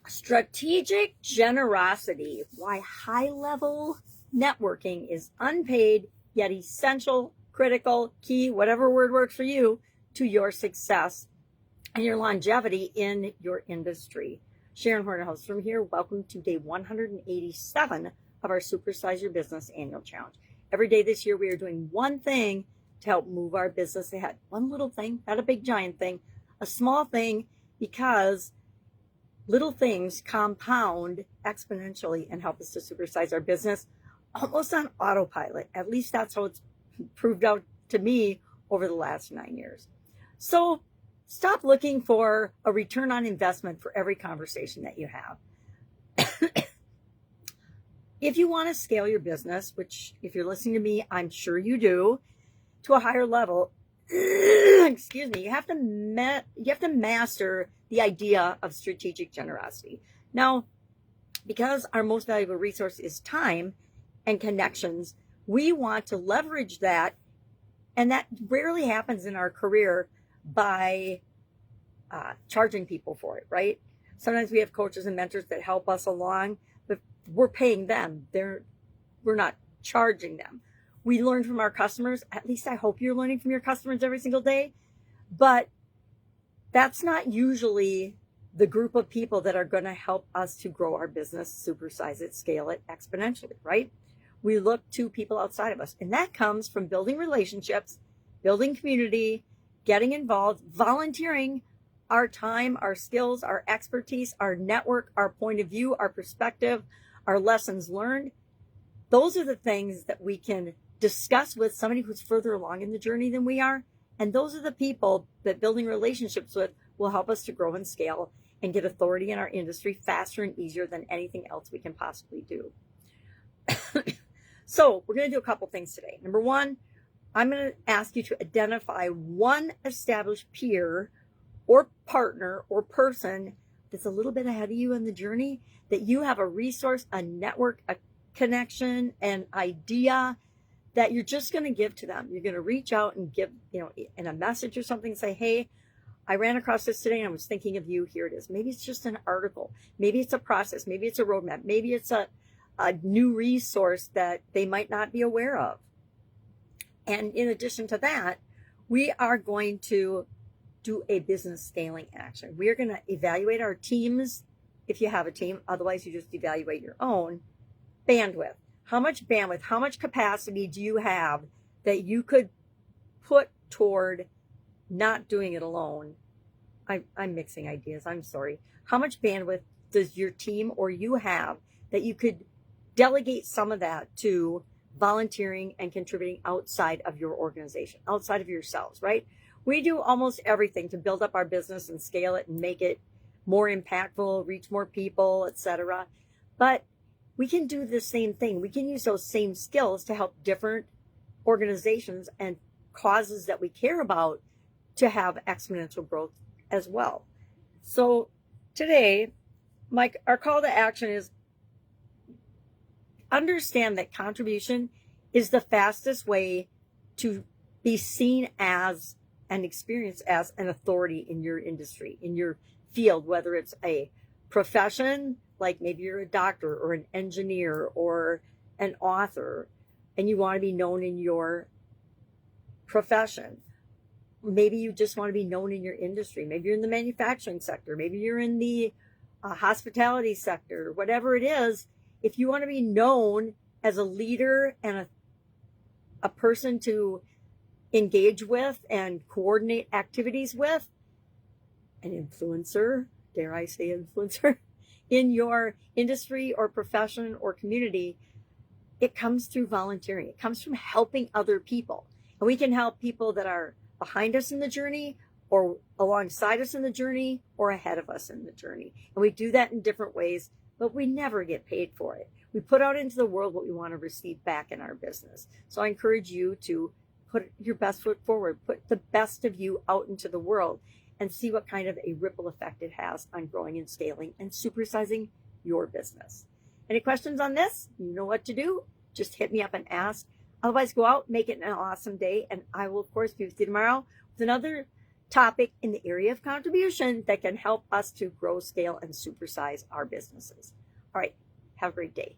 Strategic generosity, why high-level networking is unpaid, yet essential, critical, key, whatever word works for you, to your success and your longevity in your industry. Sharon Horne-Ellstrom here. Welcome to day 187 of our Supersize Your Business annual challenge. Every day this year, we are doing one thing to help move our business ahead. One little thing, not a big giant thing, a small thing, because little things compound exponentially and help us to supersize our business almost on autopilot. At least that's how it's proved out to me over the last 9 years. So stop looking for a return on investment for every conversation that you have. If you want to scale your business, which if you're listening to me, I'm sure you do, to a higher level, excuse me, you have to master the idea of strategic generosity. Now, because our most valuable resource is time and connections, we want to leverage that, and that rarely happens in our career by charging people for it, right? Sometimes we have coaches and mentors that help us along, but we're paying them. We're not charging them. We learn from our customers. At least I hope you're learning from your customers every single day. But that's not usually the group of people that are going to help us to grow our business, supersize it, scale it exponentially, right? We look to people outside of us. And that comes from building relationships, building community, getting involved, volunteering our time, our skills, our expertise, our network, our point of view, our perspective, our lessons learned. Those are the things that we can discuss with somebody who's further along in the journey than we are. And those are the people that building relationships with will help us to grow and scale and get authority in our industry faster and easier than anything else we can possibly do. So we're going to do a couple things today. Number one, I'm going to ask you to identify one established peer or partner or person that's a little bit ahead of you in the journey, that you have a resource, a network, a connection, an idea that you're just going to give to them. You're going to reach out and give, in a message or something, say, hey, I ran across this today and I was thinking of you. Here it is. Maybe it's just an article. Maybe it's a process. Maybe it's a roadmap. Maybe it's a new resource that they might not be aware of. And in addition to that, we are going to do a business scaling action. We are going to evaluate our teams, if you have a team. Otherwise, you just evaluate your own bandwidth. How much bandwidth, how much capacity do you have that you could put toward not doing it alone? I'm mixing ideas. I'm sorry. How much bandwidth does your team or you have that you could delegate some of that to volunteering and contributing outside of your organization, outside of yourselves, right? We do almost everything to build up our business and scale it and make it more impactful, reach more people, etc. But we can do the same thing. We can use those same skills to help different organizations and causes that we care about to have exponential growth as well. So today, our call to action is understand that contribution is the fastest way to be seen as and experienced as an authority in your industry, in your field, whether it's a profession, like maybe you're a doctor or an engineer or an author, and you want to be known in your profession. Maybe you just want to be known in your industry. Maybe you're in the manufacturing sector. Maybe you're in the hospitality sector, whatever it is. If you want to be known as a leader and a person to engage with and coordinate activities with, an influencer, dare I say influencer, in your industry or profession or community, it comes through volunteering. It comes from helping other people. And we can help people that are behind us in the journey or alongside us in the journey or ahead of us in the journey. And we do that in different ways, but we never get paid for it. We put out into the world what we want to receive back in our business. So I encourage you to put your best foot forward, put the best of you out into the world, and see what kind of a ripple effect it has on growing and scaling and supersizing your business. Any questions on this? You know what to do. Just hit me up and ask. Otherwise, go out, make it an awesome day, and I will, of course, be with you tomorrow with another topic in the area of contribution that can help us to grow, scale, and supersize our businesses. All right, have a great day.